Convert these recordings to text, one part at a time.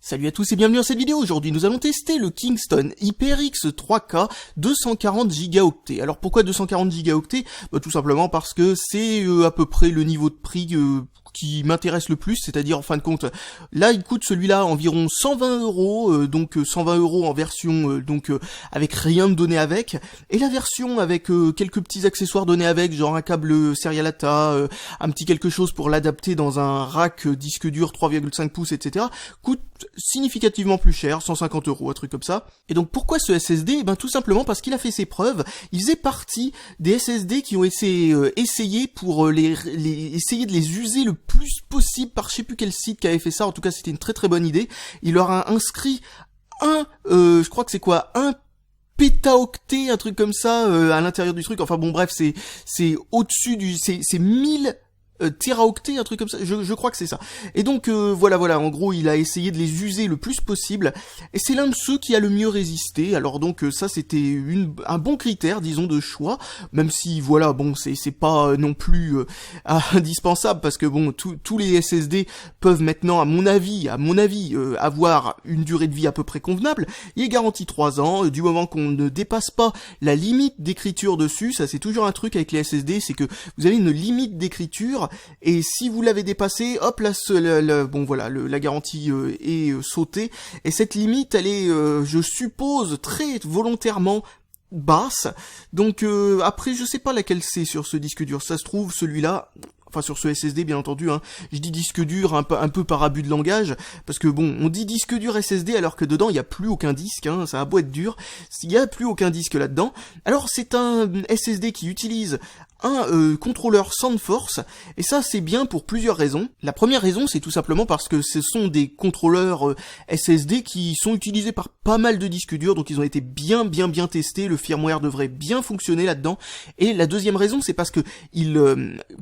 Salut à tous et bienvenue dans cette vidéo. Aujourd'hui nous allons tester le Kingston HyperX 3K 240 Go. Alors pourquoi 240 Go? Tout simplement parce que c'est à peu près le niveau de prix qui m'intéresse le plus, c'est-à-dire en fin de compte, là il coûte celui-là environ 120 €, donc 120 € en version avec rien de donné avec, et la version avec quelques petits accessoires donnés avec, genre un câble Serialata, un petit quelque chose pour l'adapter dans un rack disque dur 3,5 pouces, etc., coûte significativement plus cher, 150 €, un truc comme ça. Et donc pourquoi ce SSD? Tout simplement parce qu'il a fait ses preuves. Il faisait partie des SSD qui ont été essayés pour essayer de les user le plus possible par je sais plus quel site qui avait fait ça. En tout cas c'était une très très bonne idée. Il leur a inscrit je crois que c'est quoi, un pétaoctet, un truc comme ça à l'intérieur du truc. Enfin bon bref, c'est au-dessus c'est 1000 téraoctets, un truc comme ça, je crois que c'est ça. Et donc voilà, en gros il a essayé de les user le plus possible, et c'est l'un de ceux qui a le mieux résisté. Alors donc ça c'était un bon critère, disons, de choix, même si voilà, bon c'est pas non plus indispensable, parce que bon tous les SSD peuvent maintenant à mon avis avoir une durée de vie à peu près convenable. Il est garanti 3 ans, du moment qu'on ne dépasse pas la limite d'écriture dessus. Ça c'est toujours un truc avec les SSD, c'est que vous avez une limite d'écriture, et si vous l'avez dépassé, hop là, la garantie est sautée, et cette limite elle est, je suppose, très volontairement basse. Donc après je sais pas laquelle c'est sur ce disque dur, ça se trouve celui-là, enfin sur ce SSD bien entendu, je dis disque dur un peu par abus de langage, parce que bon, on dit disque dur SSD alors que dedans il y a plus aucun disque, ça a beau être dur, il y a plus aucun disque là-dedans. Alors c'est un SSD qui utilise un contrôleur SoundForce, et ça c'est bien pour plusieurs raisons. La première raison, c'est tout simplement parce que ce sont des contrôleurs SSD qui sont utilisés par pas mal de disques durs, donc ils ont été bien testés, le firmware devrait bien fonctionner là-dedans. Et la deuxième raison, c'est parce que ils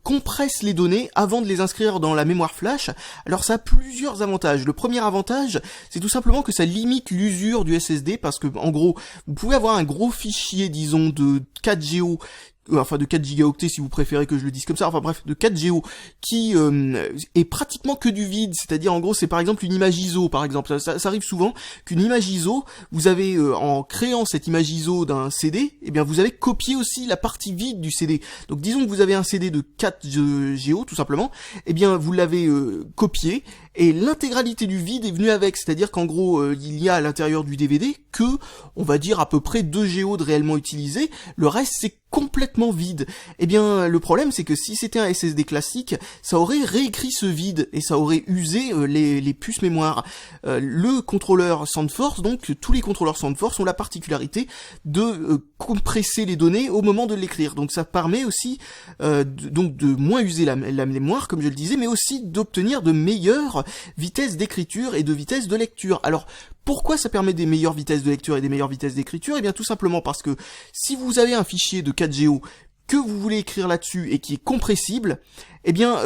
compressent les données avant de les inscrire dans la mémoire flash. Alors ça a plusieurs avantages. Le premier avantage, c'est tout simplement que ça limite l'usure du SSD, parce que en gros, vous pouvez avoir un gros fichier, disons, de 4 Go, enfin de 4 gigaoctets si vous préférez que je le dise comme ça, enfin bref, de 4 Go, qui est pratiquement que du vide, c'est-à-dire en gros c'est par exemple une image ISO, par exemple, ça arrive souvent qu'une image ISO, vous avez en créant cette image ISO d'un CD, eh bien vous avez copié aussi la partie vide du CD. Donc disons que vous avez un CD de 4 Go tout simplement, eh bien vous l'avez copié, et l'intégralité du vide est venue avec, c'est-à-dire qu'en gros il y a à l'intérieur du DVD que, on va dire, à peu près 2 Go de réellement utilisé, le reste c'est complètement vide. Eh bien le problème c'est que si c'était un SSD classique, ça aurait réécrit ce vide et ça aurait usé les puces mémoire. Le contrôleur SoundForce, donc tous les contrôleurs SoundForce ont la particularité de compresser les données au moment de l'écrire, donc ça permet aussi de moins user la mémoire, comme je le disais, mais aussi d'obtenir de meilleures vitesses d'écriture et de vitesses de lecture. Alors pourquoi ça permet des meilleures vitesses de lecture et des meilleures vitesses d'écriture? Eh bien tout simplement parce que si vous avez un fichier de 4 Go que vous voulez écrire là-dessus et qui est compressible, eh bien,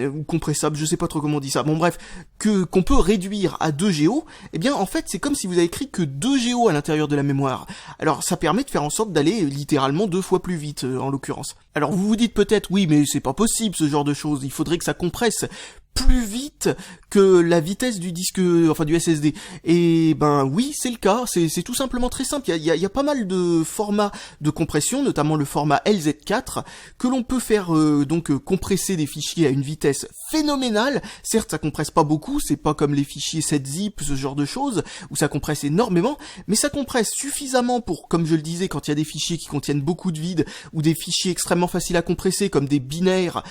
ou compressable, je sais pas trop comment on dit ça, bon bref, qu'on peut réduire à 2 Go, eh bien en fait c'est comme si vous avez écrit que 2 Go à l'intérieur de la mémoire. Alors ça permet de faire en sorte d'aller littéralement 2 fois plus vite en l'occurrence. Alors vous vous dites peut-être, oui mais c'est pas possible ce genre de choses, il faudrait que ça compresse plus vite que la vitesse du disque, enfin du SSD. Et ben oui, c'est le cas, c'est tout simplement très simple. Il y a pas mal de formats de compression, notamment le format LZ4, que l'on peut faire compresser des fichiers à une vitesse phénoménale. Certes, ça compresse pas beaucoup, c'est pas comme les fichiers 7-zip, ce genre de choses, où ça compresse énormément, mais ça compresse suffisamment pour, comme je le disais, quand il y a des fichiers qui contiennent beaucoup de vide, ou des fichiers extrêmement faciles à compresser, comme des binaires,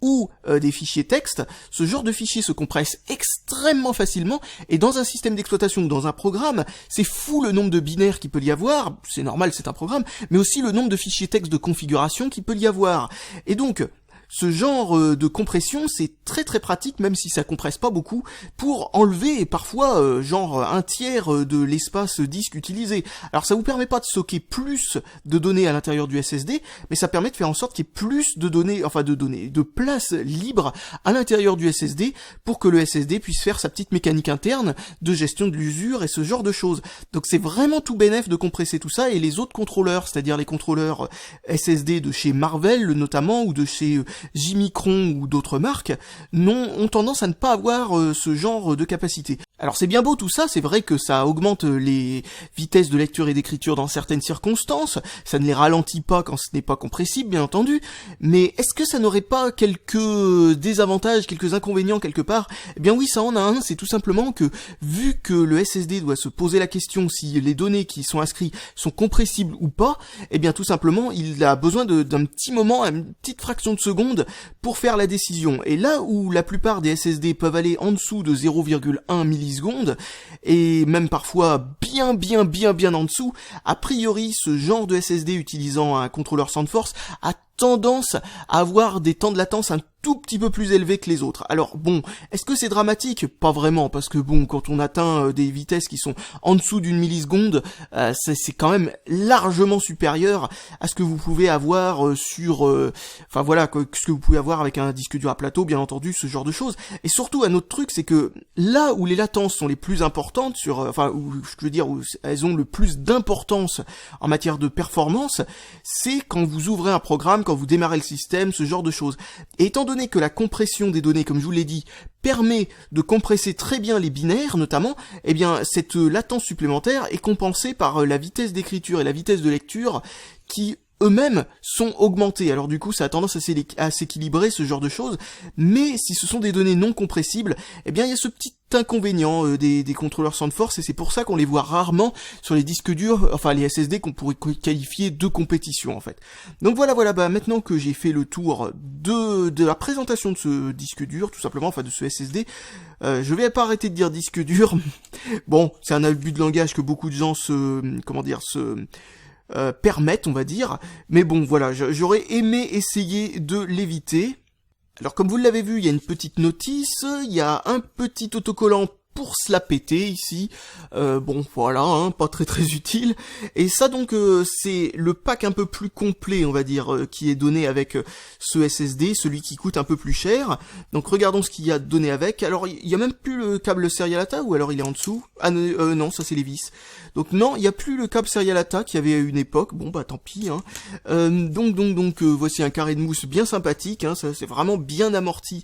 ou des fichiers texte, ce genre de fichiers se compressent extrêmement facilement, et dans un système d'exploitation ou dans un programme, c'est fou le nombre de binaires qu'il peut y avoir, c'est normal, c'est un programme, mais aussi le nombre de fichiers texte de configuration qu'il peut y avoir. Et donc, ce genre de compression, c'est très pratique, même si ça compresse pas beaucoup, pour enlever parfois genre un tiers de l'espace disque utilisé. Alors ça vous permet pas de stocker plus de données à l'intérieur du SSD, mais ça permet de faire en sorte qu'il y ait plus de données, de place libre à l'intérieur du SSD, pour que le SSD puisse faire sa petite mécanique interne de gestion de l'usure et ce genre de choses. Donc c'est vraiment tout bénef de compresser tout ça, et les autres contrôleurs, c'est-à-dire les contrôleurs SSD de chez Marvell notamment, ou de chez J-Micron ou d'autres marques, ont tendance à ne pas avoir ce genre de capacité. Alors c'est bien beau tout ça, c'est vrai que ça augmente les vitesses de lecture et d'écriture dans certaines circonstances, ça ne les ralentit pas quand ce n'est pas compressible bien entendu, mais est-ce que ça n'aurait pas quelques désavantages, quelques inconvénients quelque part? Eh bien oui, ça en a un, c'est tout simplement que vu que le SSD doit se poser la question si les données qui sont inscrites sont compressibles ou pas, eh bien tout simplement il a besoin d'un petit moment, une petite fraction de seconde pour faire la décision. Et là où la plupart des SSD peuvent aller en dessous de 0,1 millisecondes, et même parfois bien en dessous, a priori ce genre de SSD utilisant un contrôleur SandForce a tendance à avoir des temps de latence un tout petit peu plus élevés que les autres. Alors bon, est-ce que c'est dramatique? Pas vraiment, parce que bon, quand on atteint des vitesses qui sont en dessous d'une milliseconde, c'est quand même largement supérieur à ce que vous pouvez avoir sur... Enfin voilà, ce que vous pouvez avoir avec un disque dur à plateau, bien entendu, ce genre de choses. Et surtout, un autre truc, c'est que là où les latences sont les plus importantes sur... où je veux dire, où elles ont le plus d'importance en matière de performance, c'est quand vous ouvrez un programme, quand vous démarrez le système, ce genre de choses. Et étant donné que la compression des données, comme je vous l'ai dit, permet de compresser très bien les binaires notamment, eh bien cette latence supplémentaire est compensée par la vitesse d'écriture et la vitesse de lecture qui eux-mêmes sont augmentés. Alors du coup, ça a tendance à s'équilibrer, ce genre de choses, mais si ce sont des données non compressibles, eh bien il y a ce petit inconvénient des contrôleurs SandForce, et c'est pour ça qu'on les voit rarement sur les disques durs, enfin les SSD qu'on pourrait qualifier de compétition en fait. Donc voilà, maintenant que j'ai fait le tour de la présentation de ce disque dur, tout simplement, enfin de ce SSD, je vais pas arrêter de dire disque dur. Bon, c'est un abus de langage que beaucoup de gens permettent, on va dire, mais bon voilà, j'aurais aimé essayer de l'éviter. Alors comme vous l'avez vu, il y a une petite notice, il y a un petit autocollant pour se la péter ici, bon voilà, hein, pas très utile, et ça donc c'est le pack un peu plus complet on va dire qui est donné avec ce SSD, celui qui coûte un peu plus cher. Donc regardons ce qu'il y a donné avec. Alors il y a même plus le câble Serial ATA, ou alors il est en dessous. Ah non, ça c'est les vis. Donc non, il n'y a plus le câble Serial ATA qu'il y avait à une époque, bon bah tant pis hein. Donc voici un carré de mousse bien sympathique, hein, ça c'est vraiment bien amorti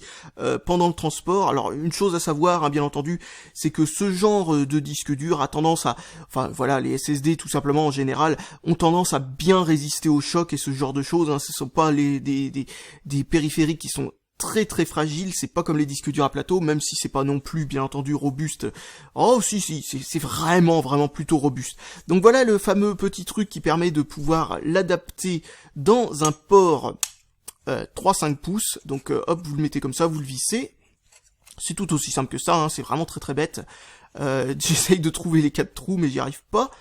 pendant le transport. Alors une chose à savoir, hein, bien entendu, c'est que ce genre de disque dur a tendance à... Enfin voilà, les SSD tout simplement en général ont tendance à bien résister au choc et ce genre de choses, hein. Ce sont pas des périphériques qui sont très fragiles, c'est pas comme les disques durs à plateau, même si c'est pas non plus bien entendu robuste. Oh si, c'est vraiment plutôt robuste. Donc voilà le fameux petit truc qui permet de pouvoir l'adapter dans un port 3-5 pouces, donc hop, vous le mettez comme ça, vous le vissez. C'est tout aussi simple que ça, hein, c'est vraiment très bête. J'essaye de trouver les 4 trous, mais j'y arrive pas.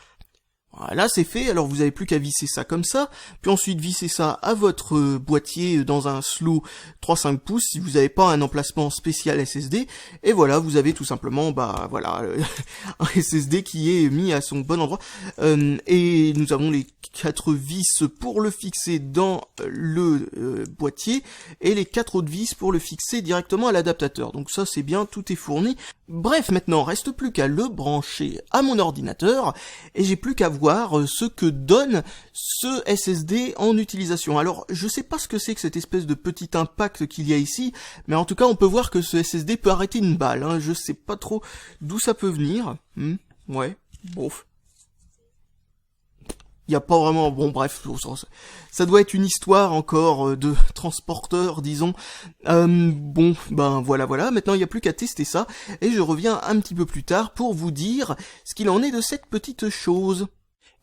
Voilà, c'est fait, alors vous avez plus qu'à visser ça comme ça, puis ensuite visser ça à votre boîtier dans un slot 3-5 pouces si vous n'avez pas un emplacement spécial SSD, et voilà, vous avez tout simplement, un SSD qui est mis à son bon endroit, et nous avons les 4 vis pour le fixer dans le boîtier, et les 4 autres vis pour le fixer directement à l'adaptateur, donc ça c'est bien, tout est fourni. Bref, maintenant, reste plus qu'à le brancher à mon ordinateur, et j'ai plus qu'à voir ce que donne ce SSD en utilisation. Alors, je sais pas ce que c'est que cette espèce de petit impact qu'il y a ici, mais en tout cas, on peut voir que ce SSD peut arrêter une balle, hein. Je sais pas trop d'où ça peut venir. Ouais, bof. Il y a pas vraiment, bon bref, ça doit être une histoire encore de transporteur, disons. Voilà, maintenant il n'y a plus qu'à tester ça, et je reviens un petit peu plus tard pour vous dire ce qu'il en est de cette petite chose.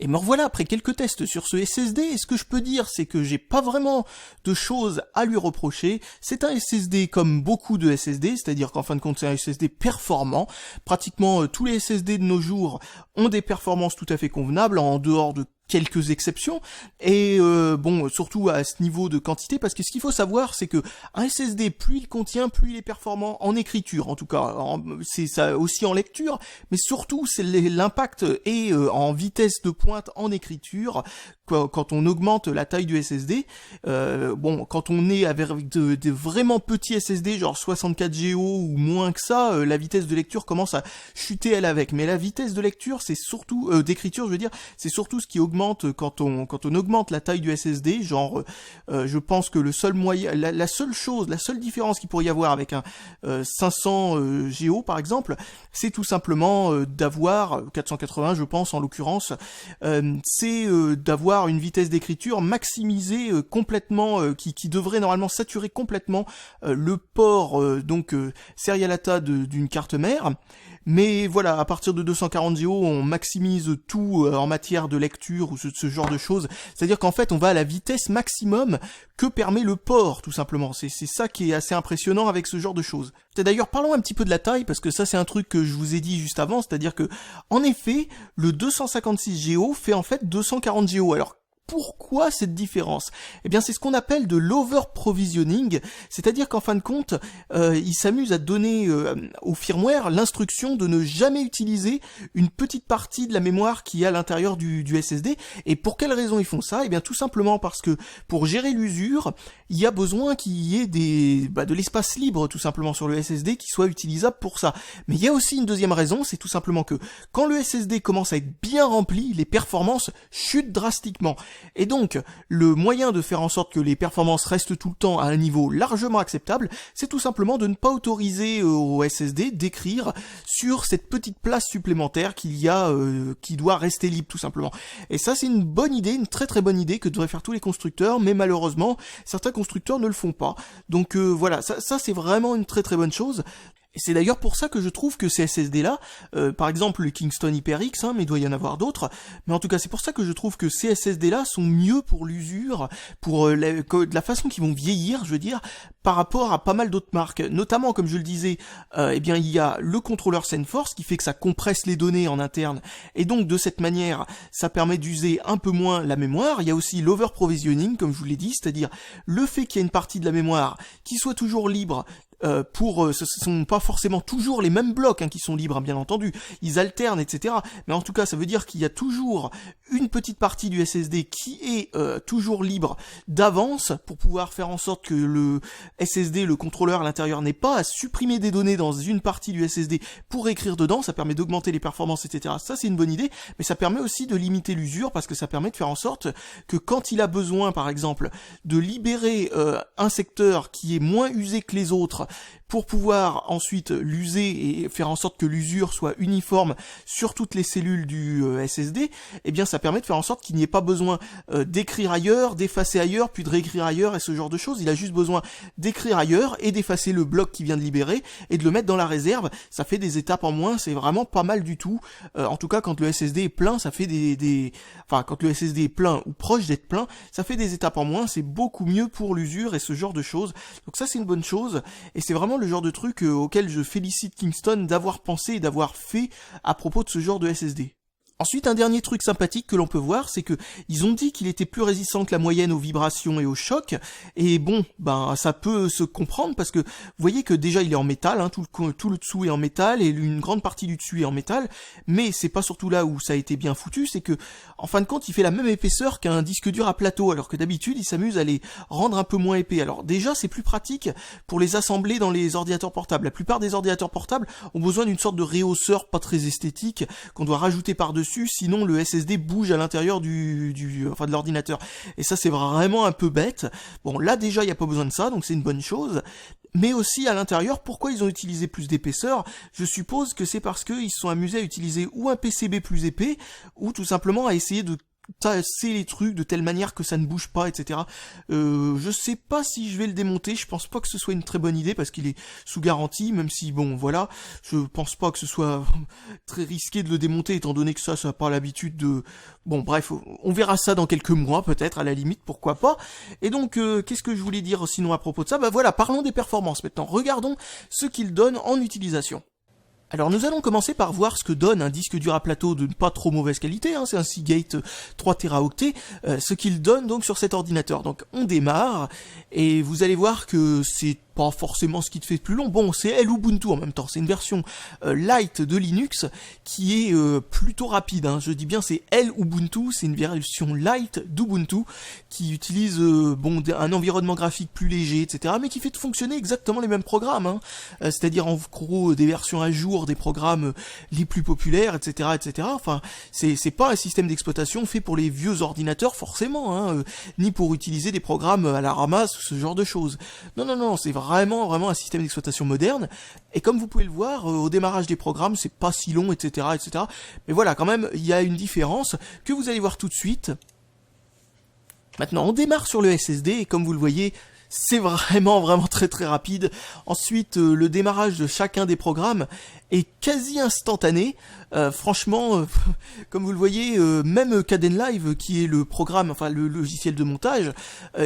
Et me revoilà après quelques tests sur ce SSD, et ce que je peux dire, c'est que j'ai pas vraiment de choses à lui reprocher. C'est un SSD comme beaucoup de SSD, c'est-à-dire qu'en fin de compte c'est un SSD performant. Pratiquement tous les SSD de nos jours ont des performances tout à fait convenables, en dehors de quelques exceptions, et surtout à ce niveau de quantité, parce que ce qu'il faut savoir, c'est que un SSD, plus il contient, plus il est performant en écriture, en tout cas, c'est ça aussi en lecture, mais surtout c'est l'impact est en vitesse de pointe en écriture. Quand on augmente la taille du SSD, quand on est avec de vraiment petits SSD, genre 64 Go ou moins que ça, la vitesse de lecture commence à chuter elle avec. Mais la vitesse de lecture, c'est surtout d'écriture, je veux dire, c'est surtout ce qui augmente augmente quand on augmente la taille du SSD, genre je pense que le seul moyen, la seule différence qu'il pourrait y avoir avec un 500 Go par exemple, c'est tout simplement d'avoir 480 je pense en l'occurrence, c'est d'avoir une vitesse d'écriture maximisée complètement, qui devrait normalement saturer complètement le port serial ATA d'une carte mère. Mais voilà, à partir de 240 Go, on maximise tout en matière de lecture ou ce genre de choses. C'est-à-dire qu'en fait, on va à la vitesse maximum que permet le port, tout simplement. C'est ça qui est assez impressionnant avec ce genre de choses. Et d'ailleurs, parlons un petit peu de la taille, parce que ça, c'est un truc que je vous ai dit juste avant, c'est-à-dire que, en effet, le 256 Go fait en fait 240 Go. Alors, pourquoi cette différence? Eh bien, c'est ce qu'on appelle de l'over-provisioning, c'est-à-dire qu'en fin de compte, il s'amuse à donner au firmware l'instruction de ne jamais utiliser une petite partie de la mémoire qui est à l'intérieur du SSD. Et pour quelle raison ils font ça? Eh bien, tout simplement parce que pour gérer l'usure, il y a besoin qu'il y ait de l'espace libre, tout simplement, sur le SSD qui soit utilisable pour ça. Mais il y a aussi une deuxième raison, c'est tout simplement que quand le SSD commence à être bien rempli, les performances chutent drastiquement. Et donc, le moyen de faire en sorte que les performances restent tout le temps à un niveau largement acceptable, c'est tout simplement de ne pas autoriser au SSD d'écrire sur cette petite place supplémentaire qu'il y a, qui doit rester libre tout simplement. Et ça, c'est une bonne idée, une très très bonne idée que devraient faire tous les constructeurs, mais malheureusement, certains constructeurs ne le font pas. Donc voilà, ça c'est vraiment une très très bonne chose. Et c'est d'ailleurs pour ça que je trouve que ces SSD-là, par exemple le Kingston HyperX, mais il doit y en avoir d'autres, mais en tout cas c'est pour ça que je trouve que ces SSD-là sont mieux pour l'usure, pour de la façon qu'ils vont vieillir, je veux dire, par rapport à pas mal d'autres marques. Notamment, comme je le disais, eh bien il y a le contrôleur SendForce qui fait que ça compresse les données en interne, et donc de cette manière, ça permet d'user un peu moins la mémoire. Il y a aussi l'over-provisioning, comme je vous l'ai dit, c'est-à-dire le fait qu'il y ait une partie de la mémoire qui soit toujours libre, ce sont pas forcément toujours les mêmes blocs qui sont libres, bien entendu, ils alternent, etc. Mais en tout cas, ça veut dire qu'il y a toujours une petite partie du SSD qui est toujours libre d'avance pour pouvoir faire en sorte que le SSD, le contrôleur à l'intérieur, n'ait pas à supprimer des données dans une partie du SSD pour écrire dedans. Ça permet d'augmenter les performances, etc. Ça, c'est une bonne idée, mais ça permet aussi de limiter l'usure parce que ça permet de faire en sorte que quand il a besoin, par exemple, de libérer un secteur qui est moins usé que les autres, pour pouvoir ensuite l'user et faire en sorte que l'usure soit uniforme sur toutes les cellules du SSD, eh bien ça permet de faire en sorte qu'il n'y ait pas besoin d'écrire ailleurs, d'effacer ailleurs, puis de réécrire ailleurs et ce genre de choses. Il a juste besoin d'écrire ailleurs et d'effacer le bloc qu'il vient de libérer et de le mettre dans la réserve. Ça fait des étapes en moins, c'est vraiment pas mal du tout. En tout cas, quand le SSD est plein, ça fait quand le SSD est plein ou proche d'être plein, ça fait des étapes en moins, c'est beaucoup mieux pour l'usure et ce genre de choses. Donc ça, c'est une bonne chose. Et c'est vraiment le genre de truc auquel je félicite Kingston d'avoir pensé et d'avoir fait à propos de ce genre de SSD. Ensuite, un dernier truc sympathique que l'on peut voir, c'est que ils ont dit qu'il était plus résistant que la moyenne aux vibrations et aux chocs, et bon, ça peut se comprendre parce que vous voyez que déjà il est en métal, tout le dessous est en métal et une grande partie du dessus est en métal, mais c'est pas surtout là où ça a été bien foutu, c'est que en fin de compte il fait la même épaisseur qu'un disque dur à plateau, alors que d'habitude il s'amuse à les rendre un peu moins épais. Alors déjà c'est plus pratique pour les assembler dans les ordinateurs portables. La plupart des ordinateurs portables ont besoin d'une sorte de réhausseur pas très esthétique qu'on doit rajouter par-dessus, sinon le SSD bouge à l'intérieur de l'ordinateur. Et ça c'est vraiment un peu bête. Bon là déjà il n'y a pas besoin de ça, donc c'est une bonne chose. Mais aussi à l'intérieur, pourquoi ils ont utilisé plus d'épaisseur? Je suppose que c'est parce qu'ils se sont amusés à utiliser ou un PCB plus épais, ou tout simplement à essayer de tasser les trucs de telle manière que ça ne bouge pas, etc. Je sais pas si je vais le démonter, je pense pas que ce soit une très bonne idée parce qu'il est sous garantie, même si bon voilà, je pense pas que ce soit très risqué de le démonter étant donné que ça n'a pas l'habitude de... Bon bref, on verra ça dans quelques mois peut-être, à la limite, pourquoi pas. Et donc qu'est-ce que je voulais dire sinon à propos de ça? Voilà, parlons des performances maintenant, regardons ce qu'il donne en utilisation. Alors nous allons commencer par voir ce que donne un disque dur à plateau de pas trop mauvaise qualité, c'est un Seagate 3 Teraoctets, ce qu'il donne donc sur cet ordinateur. Donc on démarre et vous allez voir que c'est pas forcément ce qui te fait plus long. Bon, c'est l'Ubuntu en même temps, c'est une version light de Linux qui est plutôt rapide, hein. Je dis bien c'est l'Ubuntu, c'est une version light d'Ubuntu qui utilise un environnement graphique plus léger, etc., mais qui fait fonctionner exactement les mêmes programmes, hein. C'est-à-dire en gros des versions à jour des programmes les plus populaires, etc., etc. Enfin, c'est pas un système d'exploitation fait pour les vieux ordinateurs forcément, hein, ni pour utiliser des programmes à la ramasse, ce genre de choses. Non, c'est vraiment un système d'exploitation moderne. Et comme vous pouvez le voir, au démarrage des programmes, c'est pas si long, etc., etc. Mais voilà, quand même, il y a une différence que vous allez voir tout de suite. Maintenant, on démarre sur le SSD et comme vous le voyez, c'est vraiment très rapide. Ensuite, le démarrage de chacun des programmes est quasi instantané. Franchement, comme vous le voyez, même Kdenlive, qui est le programme, enfin le logiciel de montage,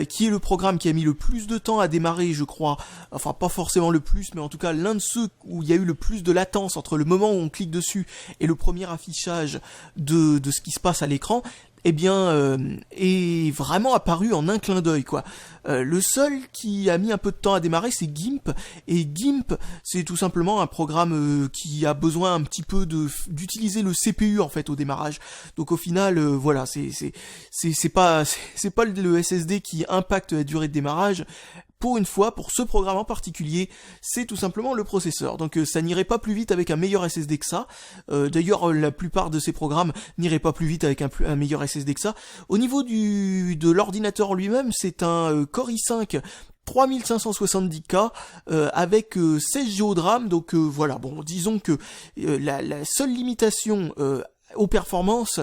qui est le programme qui a mis le plus de temps à démarrer, je crois, enfin pas forcément le plus, mais en tout cas l'un de ceux où il y a eu le plus de latence entre le moment où on clique dessus et le premier affichage de ce qui se passe à l'écran, eh bien, est vraiment apparu en un clin d'œil, quoi. Le seul qui a mis un peu de temps à démarrer, c'est GIMP, et GIMP, c'est tout simplement un programme qui a besoin un petit peu d'utiliser le CPU en fait au démarrage. Donc au final, voilà, c'est pas le SSD qui impacte la durée de démarrage. Pour une fois, pour ce programme en particulier, c'est tout simplement le processeur. Donc ça n'irait pas plus vite avec un meilleur SSD que ça. D'ailleurs, la plupart de ces programmes n'iraient pas plus vite avec un meilleur SSD que ça. Au niveau de l'ordinateur lui-même, c'est un Core i5 3570K avec 16 Go de RAM. Donc voilà, bon, disons que la seule limitation aux performances,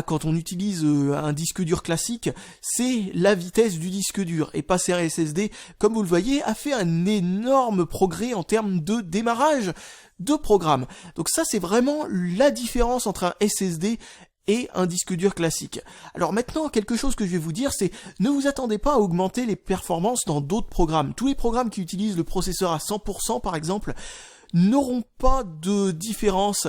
quand on utilise un disque dur classique, c'est la vitesse du disque dur. Et passer à un SSD, comme vous le voyez, a fait un énorme progrès en termes de démarrage de programme. Donc ça, c'est vraiment la différence entre un SSD et un disque dur classique. Alors maintenant, quelque chose que je vais vous dire, c'est ne vous attendez pas à augmenter les performances dans d'autres programmes. Tous les programmes qui utilisent le processeur à 100% par exemple, n'auront pas de différence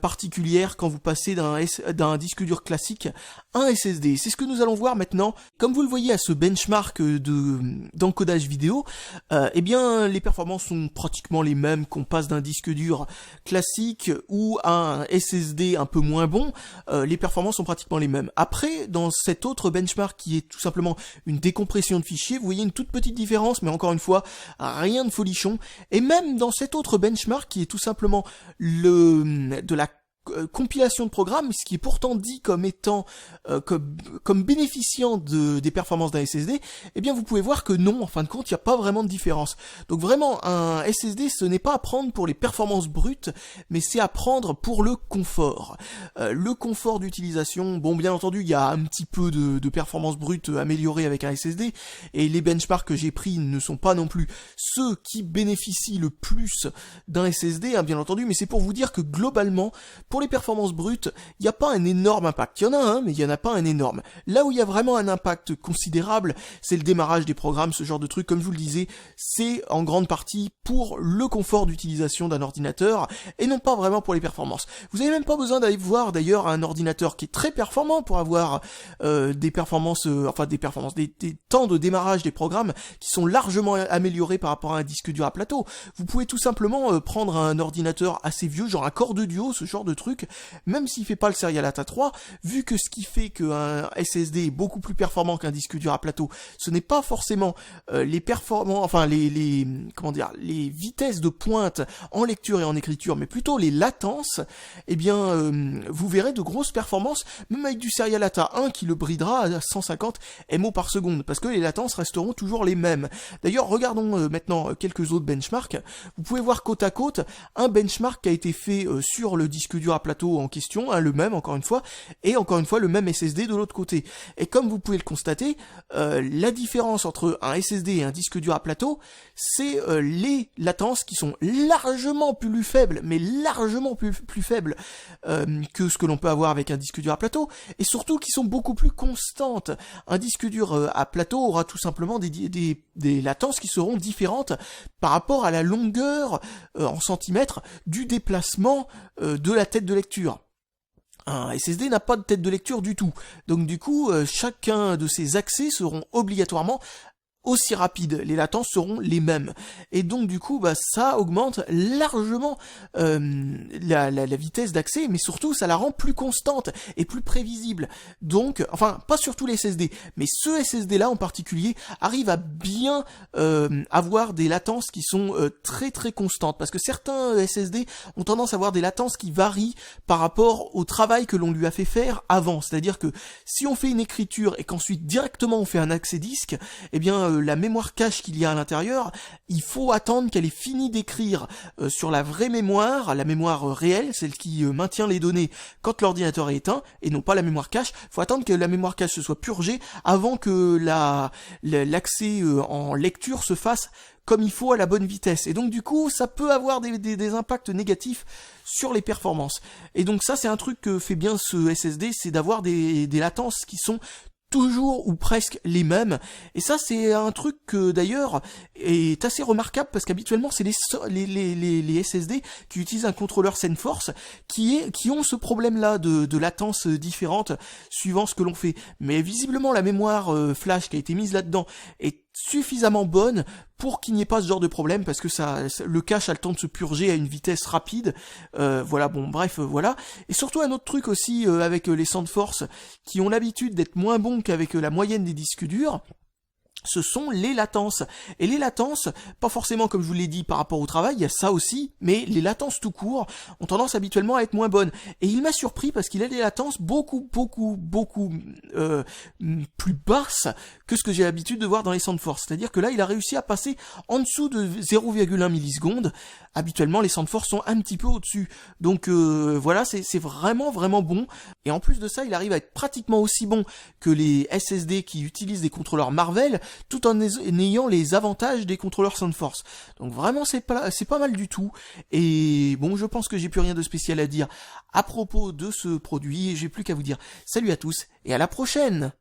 particulière quand vous passez d'un disque dur classique à un SSD. C'est ce que nous allons voir maintenant. Comme vous le voyez à ce benchmark d'encodage vidéo, eh bien les performances sont pratiquement les mêmes qu'on passe d'un disque dur classique ou à un SSD un peu moins bon. Les performances sont pratiquement les mêmes. Après, dans cet autre benchmark qui est tout simplement une décompression de fichiers, vous voyez une toute petite différence, mais encore une fois, rien de folichon. Et même dans cet autre benchmark qui est tout simplement de la compilation de programmes, ce qui est pourtant dit comme étant comme bénéficiant des performances d'un SSD, eh bien vous pouvez voir que non, en fin de compte, il n'y a pas vraiment de différence. Donc vraiment, un SSD, ce n'est pas à prendre pour les performances brutes, mais c'est à prendre pour le confort. Le confort d'utilisation, bon, bien entendu, il y a un petit peu de performances brutes améliorées avec un SSD, et les benchmarks que j'ai pris ne sont pas non plus ceux qui bénéficient le plus d'un SSD, hein, bien entendu, mais c'est pour vous dire que globalement, pour les performances brutes, il n'y a pas un énorme impact. Il y en a un, mais il n'y en a pas un énorme. Là où il y a vraiment un impact considérable, c'est le démarrage des programmes, ce genre de truc. Comme je vous le disais, c'est en grande partie pour le confort d'utilisation d'un ordinateur et non pas vraiment pour les performances. Vous n'avez même pas besoin d'aller voir d'ailleurs un ordinateur qui est très performant pour avoir des temps de démarrage des programmes qui sont largement améliorés par rapport à un disque dur à plateau. Vous pouvez tout simplement prendre un ordinateur assez vieux, genre un Core de Duo, ce genre de truc, même s'il fait pas le Serial ATA 3, vu que ce qui fait qu'un SSD est beaucoup plus performant qu'un disque dur à plateau, ce n'est pas forcément les vitesses de pointe en lecture et en écriture, mais plutôt les latences, eh bien vous verrez de grosses performances, même avec du Serial ATA 1 qui le bridera à 150 MO par seconde, parce que les latences resteront toujours les mêmes. D'ailleurs, regardons maintenant quelques autres benchmarks. Vous pouvez voir côte à côte un benchmark qui a été fait sur le disque dur à plateau en question, hein, le même encore une fois, et encore une fois le même SSD de l'autre côté. Et comme vous pouvez le constater, la différence entre un SSD et un disque dur à plateau, c'est les latences qui sont largement plus faibles, mais largement plus faibles que ce que l'on peut avoir avec un disque dur à plateau, et surtout qui sont beaucoup plus constantes. Un disque dur à plateau aura tout simplement des latences qui seront différentes par rapport à la longueur en centimètres du déplacement de la tête de lecture. Un SSD n'a pas de tête de lecture du tout. Donc du coup, chacun de ces accès seront obligatoirement aussi rapide, les latences seront les mêmes. Et donc du coup, ça augmente largement la vitesse d'accès, mais surtout ça la rend plus constante et plus prévisible. Donc, enfin, pas sur tous les SSD, mais ce SSD-là en particulier arrive à bien avoir des latences qui sont très très constantes, parce que certains SSD ont tendance à avoir des latences qui varient par rapport au travail que l'on lui a fait faire avant. C'est-à-dire que si on fait une écriture et qu'ensuite directement on fait un accès disque, eh bien la mémoire cache qu'il y a à l'intérieur, il faut attendre qu'elle ait fini d'écrire sur la vraie mémoire, la mémoire réelle, celle qui maintient les données quand l'ordinateur est éteint, et non pas la mémoire cache. Il faut attendre que la mémoire cache se soit purgée avant que l'accès en lecture se fasse comme il faut à la bonne vitesse. Et donc du coup, ça peut avoir des impacts négatifs sur les performances. Et donc ça, c'est un truc que fait bien ce SSD, c'est d'avoir des latences qui sont toujours ou presque les mêmes. Et ça, c'est un truc que d'ailleurs est assez remarquable, parce qu'habituellement c'est les SSD qui utilisent un contrôleur SendForce qui ont ce problème-là de latence différente suivant ce que l'on fait. Mais visiblement la mémoire flash qui a été mise là-dedans est suffisamment bonne pour qu'il n'y ait pas ce genre de problème, parce que le cache a le temps de se purger à une vitesse rapide. Voilà, bon, bref, voilà. Et surtout un autre truc aussi avec les SendForce qui ont l'habitude d'être moins bons qu'avec la moyenne des disques durs, ce sont les latences. Et les latences, pas forcément comme je vous l'ai dit par rapport au travail, il y a ça aussi, mais les latences tout court ont tendance habituellement à être moins bonnes. Et il m'a surpris parce qu'il a des latences beaucoup plus basses que ce que j'ai l'habitude de voir dans les SendForce. C'est-à-dire que là, il a réussi à passer en dessous de 0,1 millisecondes. Habituellement, les SendForce sont un petit peu au-dessus. Donc voilà, c'est vraiment bon. Et en plus de ça, il arrive à être pratiquement aussi bon que les SSD qui utilisent des contrôleurs Marvell, tout en ayant les avantages des contrôleurs SendForce. Donc vraiment, c'est pas mal du tout. Et bon, je pense que j'ai plus rien de spécial à dire à propos de ce produit. J'ai plus qu'à vous dire salut à tous et à la prochaine.